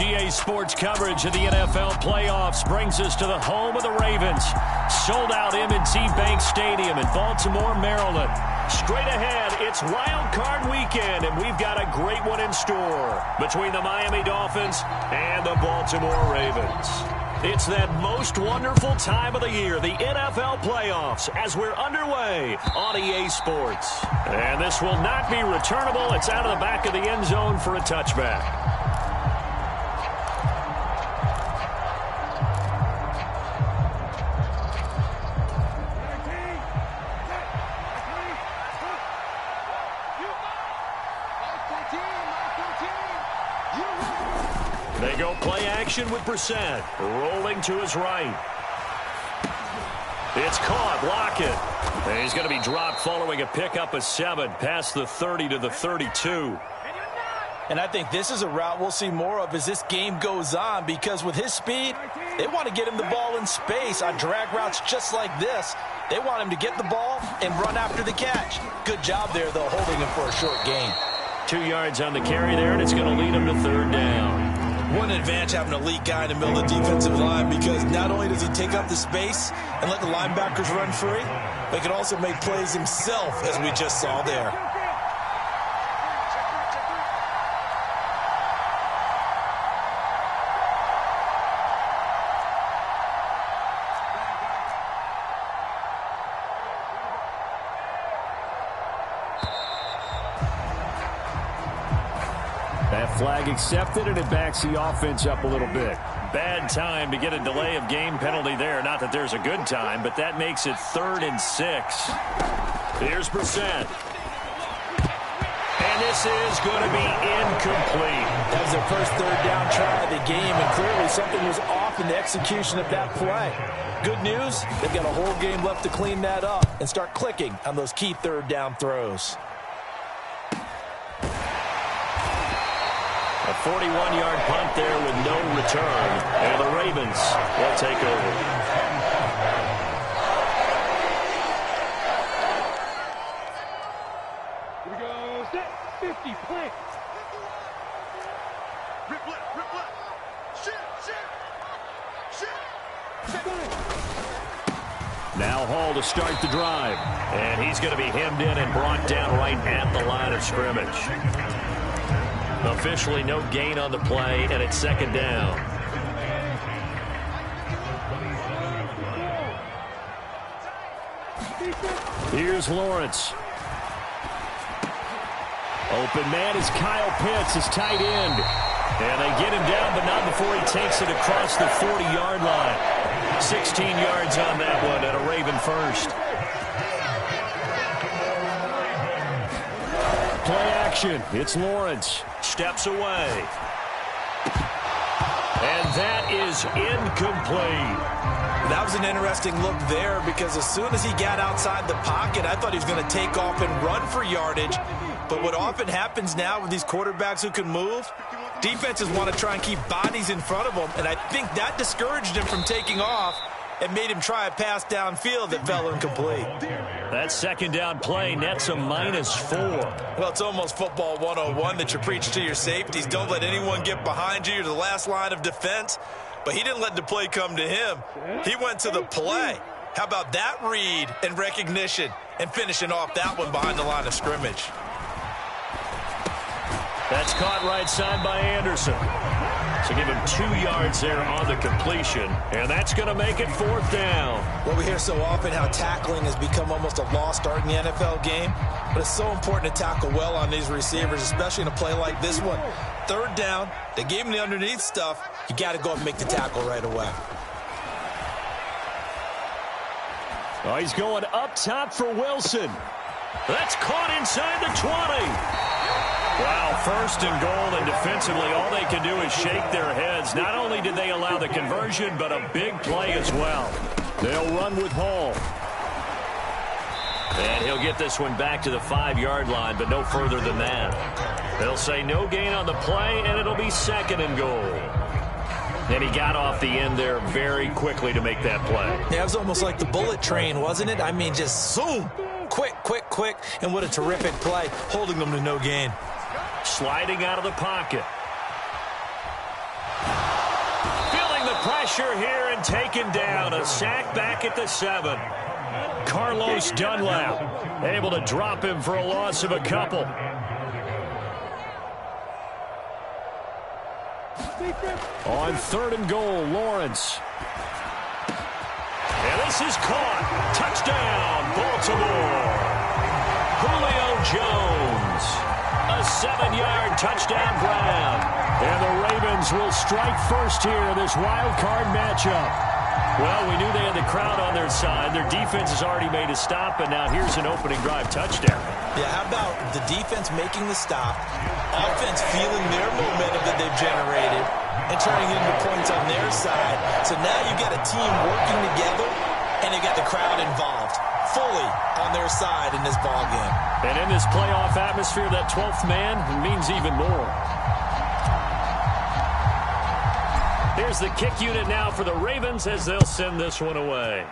UGA Sports coverage of the NFL playoffs brings us to the home of the Ravens. Sold out M&T Bank Stadium in Baltimore, Maryland. Straight ahead, it's Wild Card Weekend, and we've got a great one in store between the Miami Dolphins and the Baltimore Ravens. It's that most wonderful time of the year, the NFL playoffs, as we're underway on EA Sports. And this will not be returnable. It's out of the back of the end zone for a touchback. They go play action with Brissett, rolling to his right. It's caught, Lockett. And he's going to be dropped following a pickup of 7 past the 30 to the 32. And I think this is a route we'll see more of as this game goes on, because with his speed, they want to get him the ball in space on drag routes just like this. They want him to get the ball and run after the catch. Good job there, though, holding him for a short gain. 2 yards on the carry there, and it's going to lead him to third down. What an advantage having an elite guy in the middle of the defensive line, because not only does he take up the space and let the linebackers run free, but he can also make plays himself, as we just saw there. That flag accepted, and it backs the offense up a little bit. Bad time to get a delay of game penalty there. Not that there's a good time, but that makes it 3rd and 6. Here's Brissett. And this is going to be incomplete. That was their first third down try of the game, and clearly something was off in the execution of that play. Good news, they've got a whole game left to clean that up and start clicking on those key third down throws. A 41-yard punt there with no return. And the Ravens will take over. Here we go. Set. 50. Play. Rip left. Rip left. Shit. Now Hall to start the drive. And he's going to be hemmed in and brought down right at the line of scrimmage. Officially no gain on the play, and it's 2nd down. Here's Lawrence. Open man is Kyle Pitts, his tight end. And they get him down, but not before he takes it across the 40-yard line. 16 yards on that one, and a Raven first. Play action. It's Lawrence. Steps away. And that is incomplete. That was an interesting look there, because as soon as he got outside the pocket, I thought he was going to take off and run for yardage. But what often happens now with these quarterbacks who can move, defenses want to try and keep bodies in front of them, and I think that discouraged him from taking off and made him try a pass downfield that fell incomplete. That 2nd down play nets a -4. Well, it's almost football 101 that you preach to your safeties. Don't let anyone get behind you. You're the last line of defense. But he didn't let the play come to him. He went to the play. How about that read and recognition and finishing off that one behind the line of scrimmage? That's caught right side by Anderson. So give him 2 yards there on the completion, and that's going to make it 4th down. Well, we hear so often how tackling has become almost a lost art in the NFL game, but it's so important to tackle well on these receivers, especially in a play like this one. 3rd down, they gave him the underneath stuff. You got to go and make the tackle right away. Oh, he's going up top for Wilson. That's caught inside the 20. Wow, 1st and goal, and defensively all they can do is shake their heads. Not only did they allow the conversion, but a big play as well. They'll run with Hall. And he'll get this one back to the 5-yard line, but no further than that. They'll say no gain on the play, and it'll be 2nd and goal. And he got off the end there very quickly to make that play. Yeah, it was almost like the bullet train, wasn't it? I mean, just zoom. Quick, quick, quick. And what a terrific play, holding them to no gain. Sliding out of the pocket. pressure here and taken down. A sack back at the 7. Carlos Dunlap able to drop him for a loss of a couple. On 3rd and goal, Lawrence. And this is caught. Touchdown, Baltimore. Julio Jones. A 7-yard touchdown grab. And the Ravens will strike first here in this wild card matchup. Well, we knew they had the crowd on their side. Their defense has already made a stop, and now here's an opening drive touchdown. Yeah, how about the defense making the stop, offense feeling their momentum that they've generated, and turning it into points on their side. So now you got a team working together, and you got the crowd involved fully on their side in this ball game. And in this playoff atmosphere, that 12th man means even more. Here's the kick unit now for the Ravens as they'll send this one away.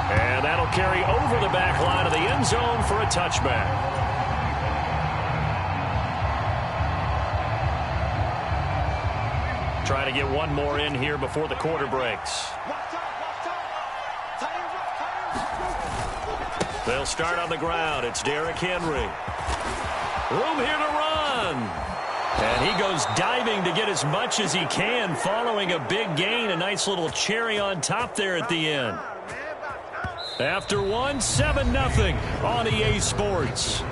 And that'll carry over the back line of the end zone for a touchback. Trying to get one more in here before the quarter breaks. They'll start on the ground. It's Derrick Henry. Room here to run. And he goes diving to get as much as he can following a big gain. A nice little cherry on top there at the end. After one, 7-0 on EA Sports.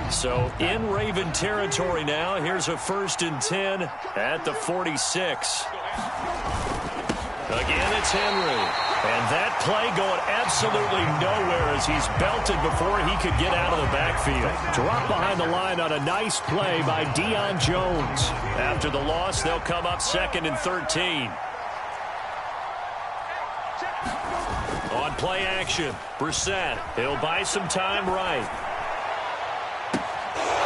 So in Raven territory now. Here's a 1st and 10 at the 46. Again, it's Henry. And that play going absolutely nowhere as he's belted before he could get out of the backfield. Drop behind the line on a nice play by Deion Jones. After the loss, they'll come up 2nd and 13. On play action, Brissett. He'll buy some time right.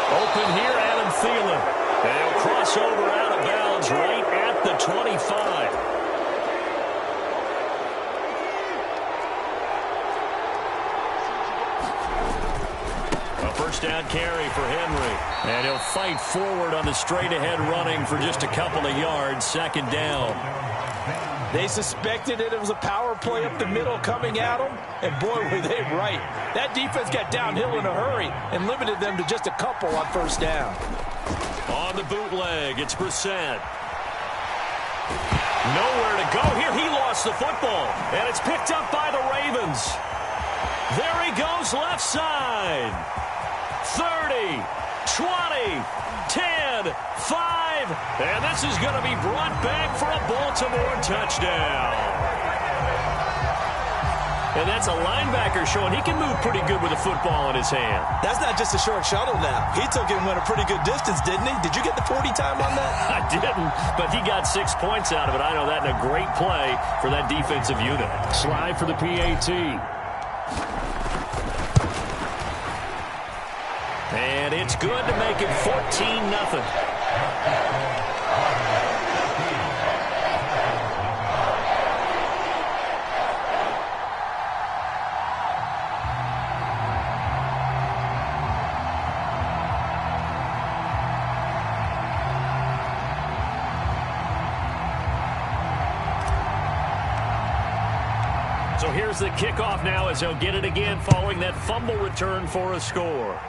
Open here, Adam Thielen. And he'll cross over out of bounds right at the 25. A first down carry for Henry. And he'll fight forward on the straight-ahead running for just a couple of yards. 2nd down. They suspected that it was a power play up the middle coming at them, and boy, were they right. That defense got downhill in a hurry and limited them to just a couple on 1st down. On the bootleg, it's Brissett. Nowhere to go here. He lost the football, and it's picked up by the Ravens. There he goes, left side. 30, 20, 10, 5, and this is going to be brought back for a Baltimore touchdown. And that's a linebacker showing he can move pretty good with a football in his hand. That's not just a short shuttle now. He took it and went a pretty good distance, didn't he? Did you get the 40 time on that? I didn't, but he got 6 points out of it. I know that in a great play for that defensive unit. Slide for the PAT. And it's good to make it 14-0. So here's the kickoff now as he'll get it again following that fumble return for a score.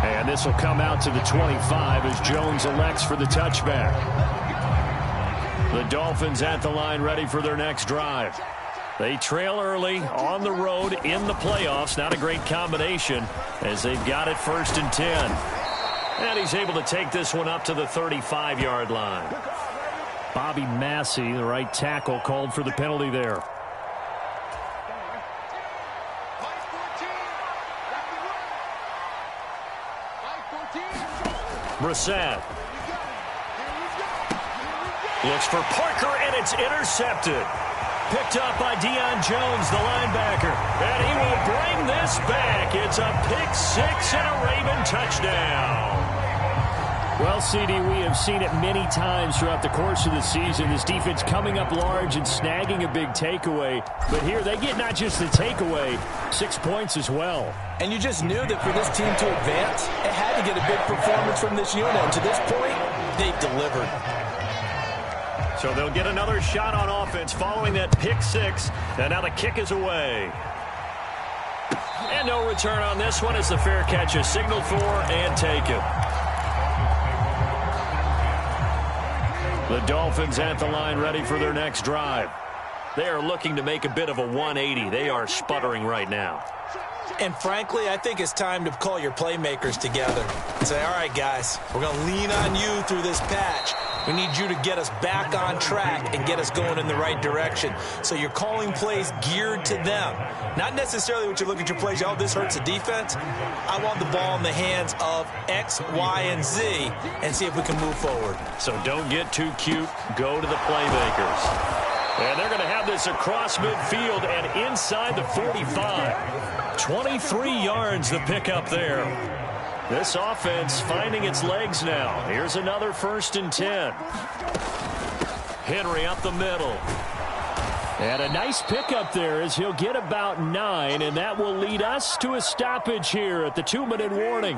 And this will come out to the 25 as Jones elects for the touchback. The Dolphins at the line ready for their next drive. They trail early on the road in the playoffs. Not a great combination as they've got it 1st and 10. And he's able to take this one up to the 35-yard line. Bobby Massey, the right tackle, called for the penalty there. Brissett looks for Parker, and it's intercepted. Picked up by Deion Jones, the linebacker. And he will bring this back. It's a pick six and a Raven touchdown. Well, CD, we have seen it many times throughout the course of the season. This defense coming up large and snagging a big takeaway. But here they get not just the takeaway, 6 points as well. And you just knew that for this team to advance, it had to get a big performance from this unit. And to this point, they've delivered. So they'll get another shot on offense following that pick six. And now the kick is away. And no return on this one as the fair catch is signaled for and taken. The Dolphins at the line ready for their next drive. They are looking to make a bit of a 180. They are sputtering right now. And frankly, I think it's time to call your playmakers together and say, all right, guys, we're going to lean on you through this patch. We need you to get us back on track and get us going in the right direction. So you're calling plays geared to them. Not necessarily what you look at your plays, oh, this hurts the defense. I want the ball in the hands of X, Y, and Z and see if we can move forward. So don't get too cute. Go to the playmakers. And they're going to have this across midfield and inside the 45. 23 yards the pickup there. This offense finding its legs now. Here's another 1st and 10. Henry up the middle. And a nice pickup there as he'll get about 9, and that will lead us to a stoppage here at the 2-minute warning.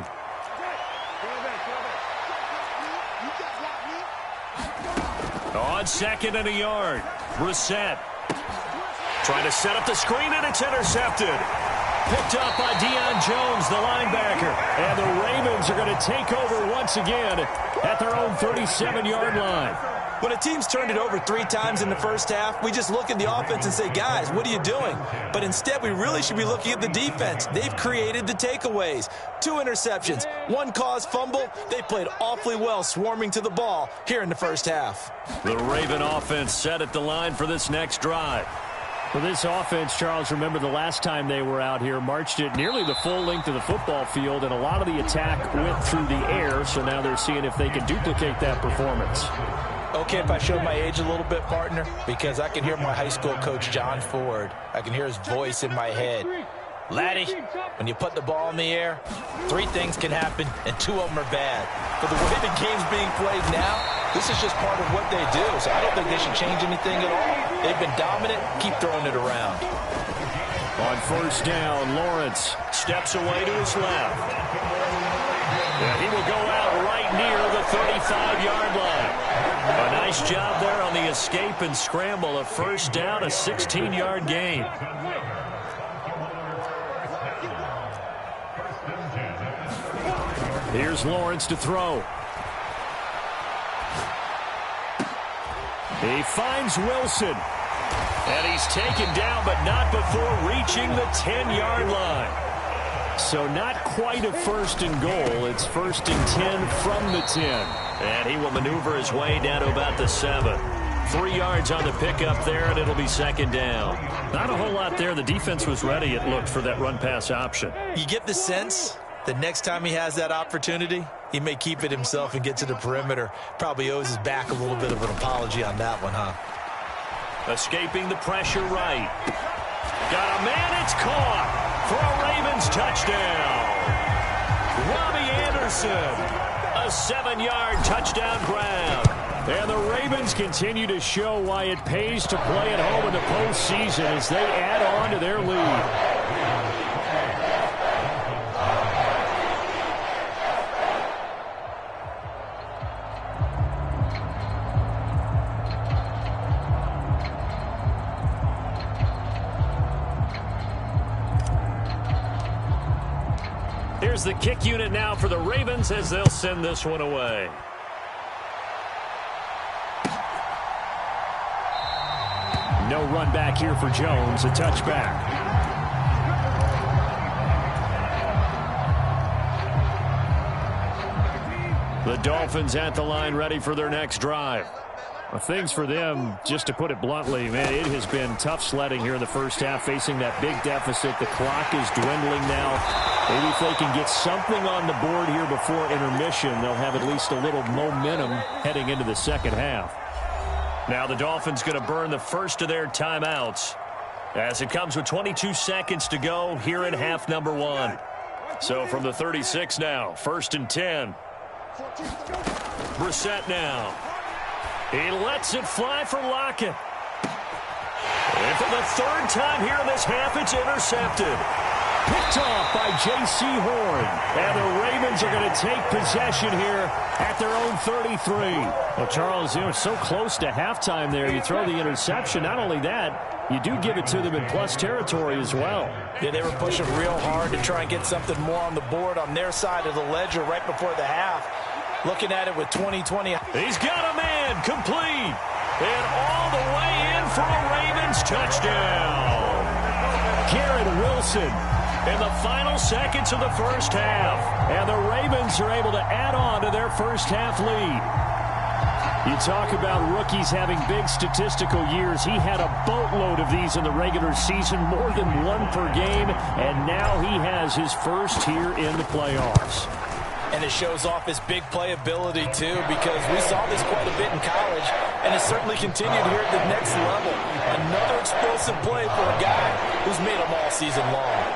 On 2nd and a yard. Brissett trying to set up the screen, and it's intercepted. Picked up by Deion Jones, the linebacker. And the Ravens are going to take over once again at their own 37-yard line. When a team's turned it over 3 times in the first half, we just look at the offense and say, guys, what are you doing? But instead, we really should be looking at the defense. They've created the takeaways. 2 interceptions, 1 caused fumble. They played awfully well swarming to the ball here in the first half. The Raven offense set at the line for this next drive. For this offense, Charles, remember the last time they were out here, marched it nearly the full length of the football field, and a lot of the attack went through the air, so now they're seeing if they can duplicate that performance. Okay, if I show my age a little bit, partner, because I can hear my high school coach, John Ford. I can hear his voice in my head. Laddie, when you put the ball in the air, 3 things can happen, and 2 of them are bad. But the way the game's being played now, this is just part of what they do, so I don't think they should change anything at all. They've been dominant. Keep throwing it around. On 1st down, Lawrence steps away to his left. And he will go out right near the 35-yard line. A nice job there on the escape and scramble. A 1st down, a 16-yard gain. Here's Lawrence to throw. He finds Wilson. And he's taken down, but not before reaching the 10-yard line. So not quite a 1st and goal. It's 1st and 10 from the 10. And he will maneuver his way down to about the 7. 3 yards on the pickup there, and it'll be 2nd down. Not a whole lot there. The defense was ready, it looked, for that run-pass option. You get the sense that next time he has that opportunity, he may keep it himself and get to the perimeter. Probably owes his back a little bit of an apology on that one, huh? Escaping the pressure right. Got a man, it's caught for a Ravens touchdown. Robbie Anderson, a 7-yard touchdown grab. And the Ravens continue to show why it pays to play at home in the postseason as they add on to their lead. Here's the kick unit now for the Ravens as they'll send this one away. No run back here for Jones, a touchback. The Dolphins at the line ready for their next drive. Well, things for them, just to put it bluntly, man, it has been tough sledding here in the first half, facing that big deficit. The clock is dwindling now. Maybe if they can get something on the board here before intermission, they'll have at least a little momentum heading into the second half. Now the Dolphins going to burn the first of their timeouts as it comes with 22 seconds to go here in half number 1. So from the 36 now, 1st and 10. Brissett now. He lets it fly for Lockett. And for the 3rd time here in this half, it's intercepted. Picked off by J.C. Horn. And the Ravens are going to take possession here at their own 33. Well, Charles, you know, so close to halftime there. You throw the interception. Not only that, you do give it to them in plus territory as well. Yeah, they were pushing real hard to try and get something more on the board on their side of the ledger right before the half. Looking at it with 20-20. He's got a man complete. And all the way in for a Ravens touchdown. Garrett Wilson in the final seconds of the first half. And the Ravens are able to add on to their first half lead. You talk about rookies having big statistical years. He had a boatload of these in the regular season, more than one per game. And now he has his first here in the playoffs. And it shows off his big playability, too, because we saw this quite a bit in college, and it certainly continued here at the next level. Another explosive play for a guy who's made them all season long.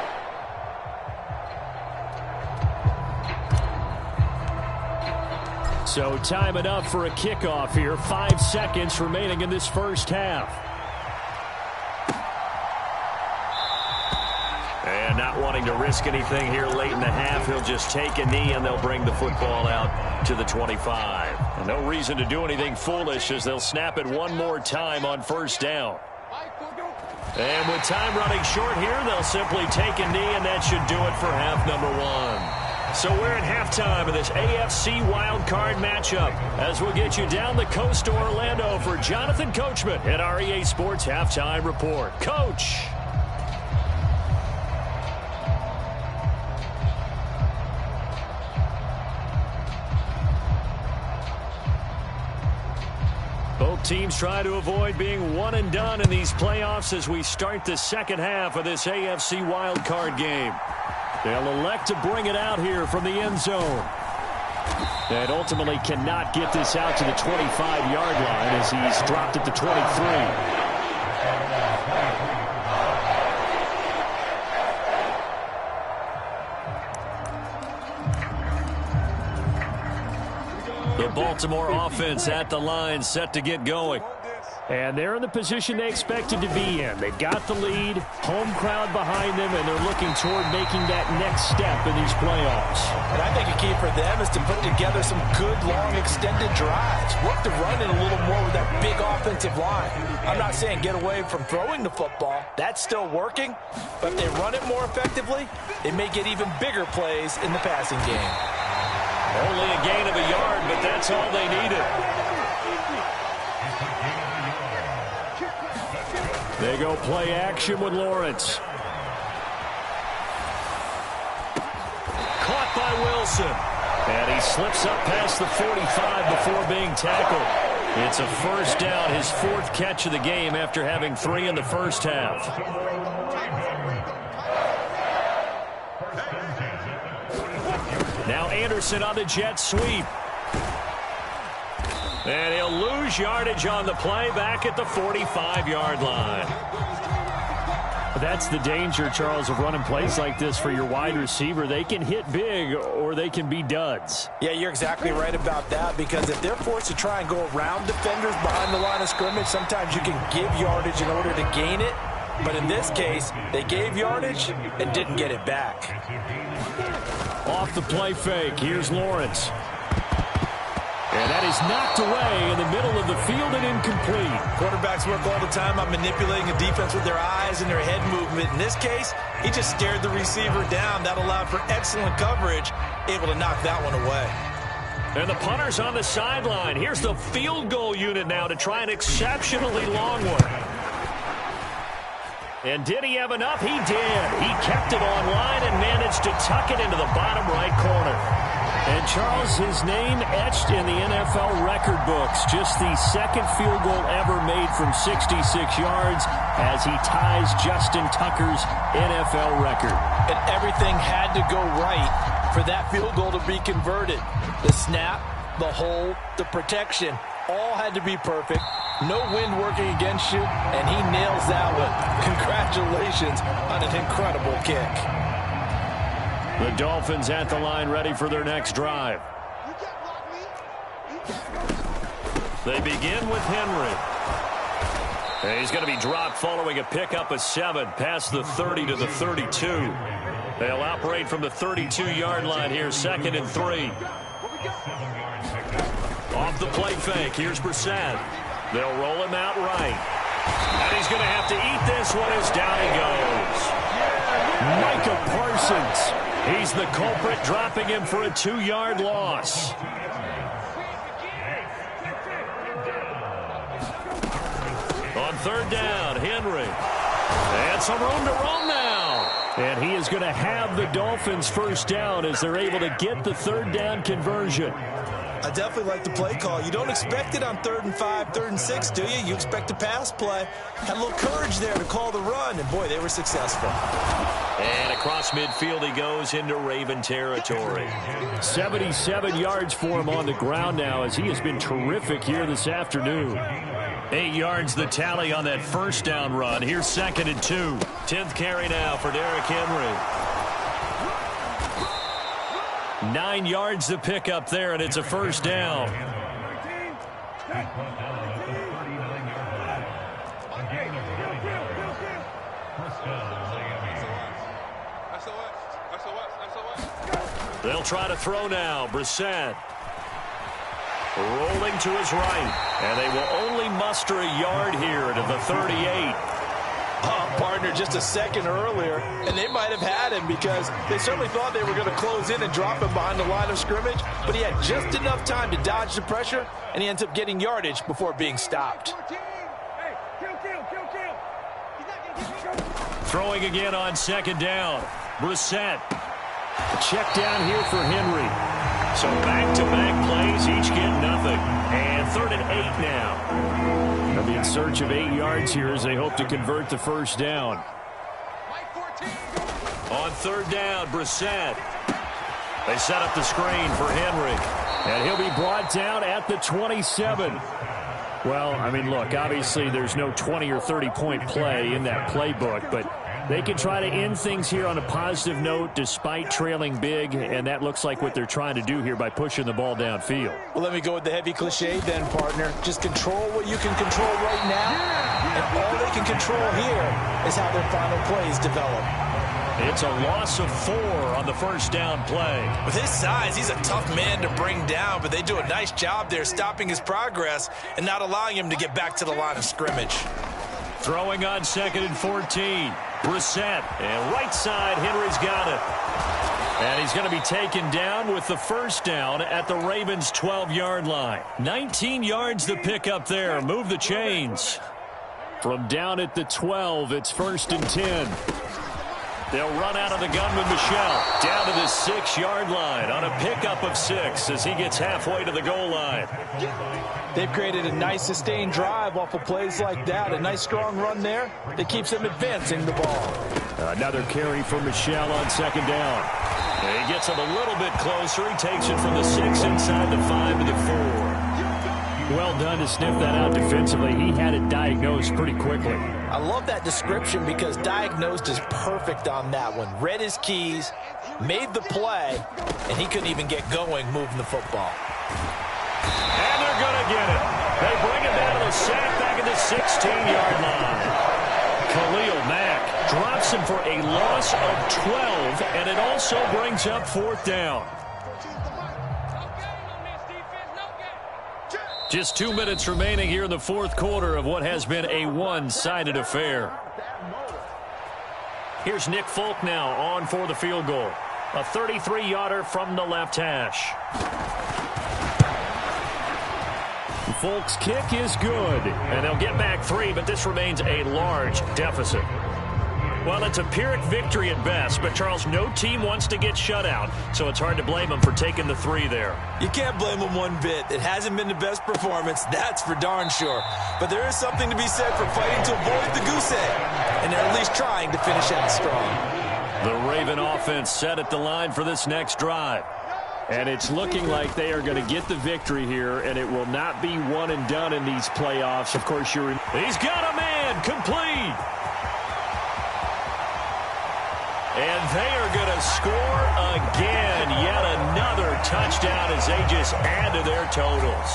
So time enough for a kickoff here. 5 seconds remaining in this first half. And not wanting to risk anything here late in the half, he'll just take a knee and they'll bring the football out to the 25. And no reason to do anything foolish as they'll snap it one more time on first down. And with time running short here, they'll simply take a knee, and that should do it for half number 1. So we're at halftime of this AFC wildcard matchup as we'll get you down the coast to Orlando for Jonathan Coachman at our EA Sports Halftime Report. Coach. Both teams try to avoid being one and done in these playoffs as we start the second half of this AFC wildcard game. They'll elect to bring it out here from the end zone. And ultimately cannot get this out to the 25-yard line as he's dropped at the 23. The Baltimore offense at the line, set to get going. And they're in the position they expected to be in. They've got the lead, home crowd behind them, and they're looking toward making that next step in these playoffs. And I think a key for them is to put together some good, long, extended drives. Work the run in a little more with that big offensive line. I'm not saying get away from throwing the football. That's still working. But if they run it more effectively, they may get even bigger plays in the passing game. Only a gain of a yard, but that's all they needed. They go play action with Lawrence. Caught by Wilson. And he slips up past the 45 before being tackled. It's a first down, his 4th catch of the game after having 3 in the first half. Now Anderson on the jet sweep. And he'll lose yardage on the play back at the 45-yard line. That's the danger, Charles, of running plays like this for your wide receiver. They can hit big or they can be duds. Yeah, you're exactly right about that, because if they're forced to try and go around defenders behind the line of scrimmage, sometimes you can give yardage in order to gain it. But in this case, they gave yardage and didn't get it back. Off the play fake, here's Lawrence. And that is knocked away in the middle of the field and incomplete. Quarterbacks work all the time on manipulating a defense with their eyes and their head movement. In this case, he just stared the receiver down. That allowed for excellent coverage, able to knock that one away. And the punter's on the sideline. Here's the field goal unit now to try an exceptionally long one. And did he have enough? He did. He kept it on line and managed to tuck it into the bottom right corner. And Charles, his name etched in the NFL record books. Just the 2nd field goal ever made from 66 yards as he ties Justin Tucker's NFL record. And everything had to go right for that field goal to be converted. The snap, the hold, the protection, all had to be perfect. No wind working against you, and he nails that one. Congratulations on an incredible kick. The Dolphins at the line, ready for their next drive. They begin with Henry. And he's going to be dropped following a pickup of 7 past the 30 to the 32. They'll operate from the 32-yard line here, 2nd and 3. Off the play fake, here's Brissett. They'll roll him out right. And he's going to have to eat this one as down he goes. Micah Parsons. He's the culprit, dropping him for a 2-yard loss. On 3rd down, Henry. And some room to roam now. And he is going to have the Dolphins first down as they're able to get the 3rd down conversion. I definitely like the play call. You don't expect it on 3rd and 5, 3rd and 6, do you? You expect a pass play. Had a little courage there to call the run, and boy, they were successful. And across midfield he goes into Raven territory. 77 yards for him on the ground now as he has been terrific here this afternoon. 8 yards the tally on that first down run. Here's 2nd and 2. 10th carry now for Derrick Henry. 9 yards the pickup there, and it's a first down. They'll try to throw now. Brissett rolling to his right, and they will only muster a yard here to the 38. Partner, just a second earlier, and they might have had him because they certainly thought they were going to close in and drop him behind the line of scrimmage, but he had just enough time to dodge the pressure, and he ends up getting yardage before being stopped. Throwing again on 2nd down. Brissett. A check down here for Henry. So back-to-back plays, each get nothing. And 3rd and 8 now. They'll be in search of 8 yards here as they hope to convert the first down. On 3rd down, Brissett. They set up the screen for Henry. And he'll be brought down at the 27. Well, I mean, look, obviously there's no 20 or 30-point play in that playbook, but they can try to end things here on a positive note despite trailing big, and that looks like what they're trying to do here by pushing the ball downfield. Well, let me go with the heavy cliche then, partner. Just control what you can control right now, and all they can control here is how their final plays develop. It's a loss of 4 on the first down play. With his size, he's a tough man to bring down, but they do a nice job there stopping his progress and not allowing him to get back to the line of scrimmage. Throwing on 2nd and 14. Brissett, and right side, Henry's got it. And he's going to be taken down with the first down at the Ravens' 12-yard line. 19 yards to pick up there. Move the chains. From down at the 12, it's 1st and 10. They'll run out of the gun with Michel. Down to the 6-yard line on a pickup of 6 as he gets halfway to the goal line. They've created a nice sustained drive off of plays like that. A nice strong run there that keeps them advancing the ball. Another carry for Michel on 2nd down. And he gets him a little bit closer. He takes it from the 6 inside the 5 to the 4. Well done to sniff that out defensively. He had it diagnosed pretty quickly. I love that description because diagnosed is perfect on that one. Read his keys, made the play, and he couldn't even get going moving the football. And they're going to get it. They bring it down to the sack back at the 16-yard line. Khalil Mack drops him for a loss of 12, and it also brings up 4th down. Just 2 minutes remaining here in the 4th quarter of what has been a one-sided affair. Here's Nick Folk now on for the field goal. A 33-yarder from the left hash. Folk's kick is good. And they'll get back 3, but this remains a large deficit. Well, it's a Pyrrhic victory at best, but, Charles, no team wants to get shut out, so it's hard to blame them for taking the 3 there. You can't blame them one bit. It hasn't been the best performance, that's for darn sure. But there is something to be said for fighting to avoid the goose egg, and they're at least trying to finish out strong. The Raven offense set at the line for this next drive. And it's looking like they are going to get the victory here, and it will not be one and done in these playoffs. Of course, he's got a man complete. And they are going to score again. Yet another touchdown as they just add to their totals.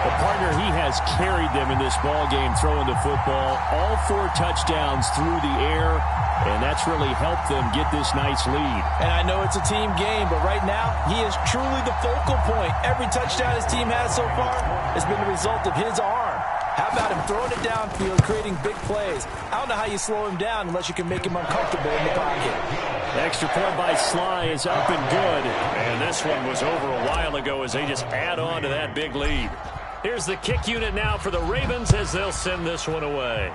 The partner, he has carried them in this ball game throwing the football. All 4 touchdowns through the air, and that's really helped them get this nice lead. And I know it's a team game, but right now, he is truly the focal point. Every touchdown his team has so far has been the result of his arm. How about him throwing it downfield, creating big plays? I don't know how you slow him down unless you can make him uncomfortable in the pocket. Extra point by Sly is up and good. And this one was over a while ago as they just add on to that big lead. Here's the kick unit now for the Ravens as they'll send this one away.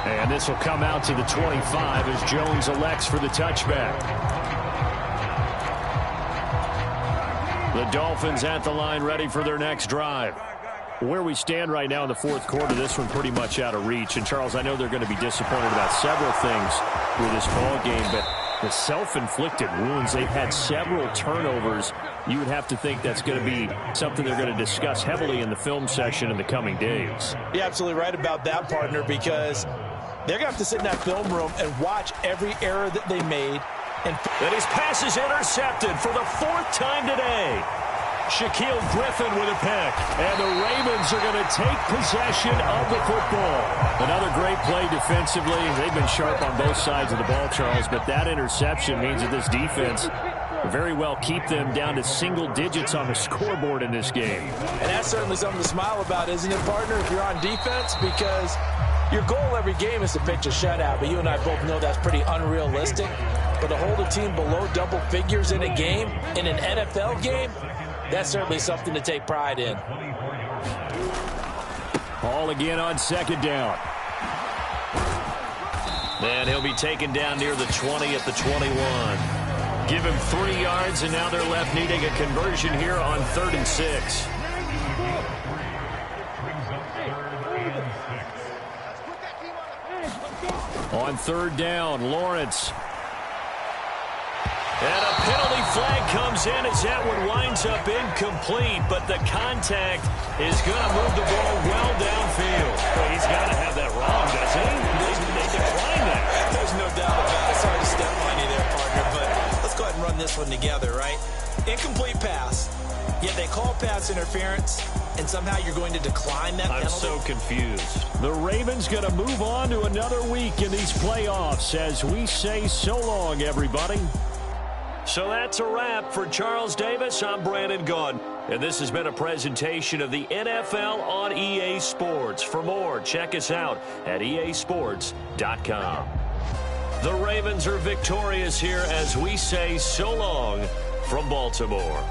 And this will come out to the 25 as Jones elects for the touchback. The Dolphins at the line ready for their next drive. Where we stand right now in the fourth quarter, this one pretty much out of reach. And, Charles, I know they're going to be disappointed about several things with this ball game, but the self-inflicted wounds, they've had several turnovers. You would have to think that's going to be something they're going to discuss heavily in the film session in the coming days. You're absolutely right about that, partner, because they're going to have to sit in that film room and watch every error that they made. And his pass is intercepted for the 4th time today. Shaquille Griffin with a pick. And the Ravens are going to take possession of the football. Another great play defensively. They've been sharp on both sides of the ball, Charles, but that interception means that this defense very well keep them down to single digits on the scoreboard in this game. And that's certainly something to smile about, isn't it, partner, if you're on defense? Because your goal every game is to pitch a shutout, but you and I both know that's pretty unrealistic. But to hold a team below double figures in a game, in an NFL game, that's certainly something to take pride in. Ball again on 2nd down. And he'll be taken down near the 20 at the 21. Give him 3 yards, and now they're left needing a conversion here on 3rd and 6. On 3rd down, Lawrence. And a penalty flag comes in as that one winds up incomplete, but the contact is going to move the ball well downfield. Well, he's got to have that wrong, doesn't he? They decline that. There's no doubt about it. Sorry to step on you there, partner, but let's go ahead and run this one together, right? Incomplete pass, yet they call pass interference, and somehow you're going to decline that penalty? I'm so confused. The Ravens going to move on to another week in these playoffs as we say so long, everybody. So that's a wrap for Charles Davis. I'm Brandon Gaudin, and this has been a presentation of the NFL on EA Sports. For more, check us out at easports.com. The Ravens are victorious here as we say so long from Baltimore.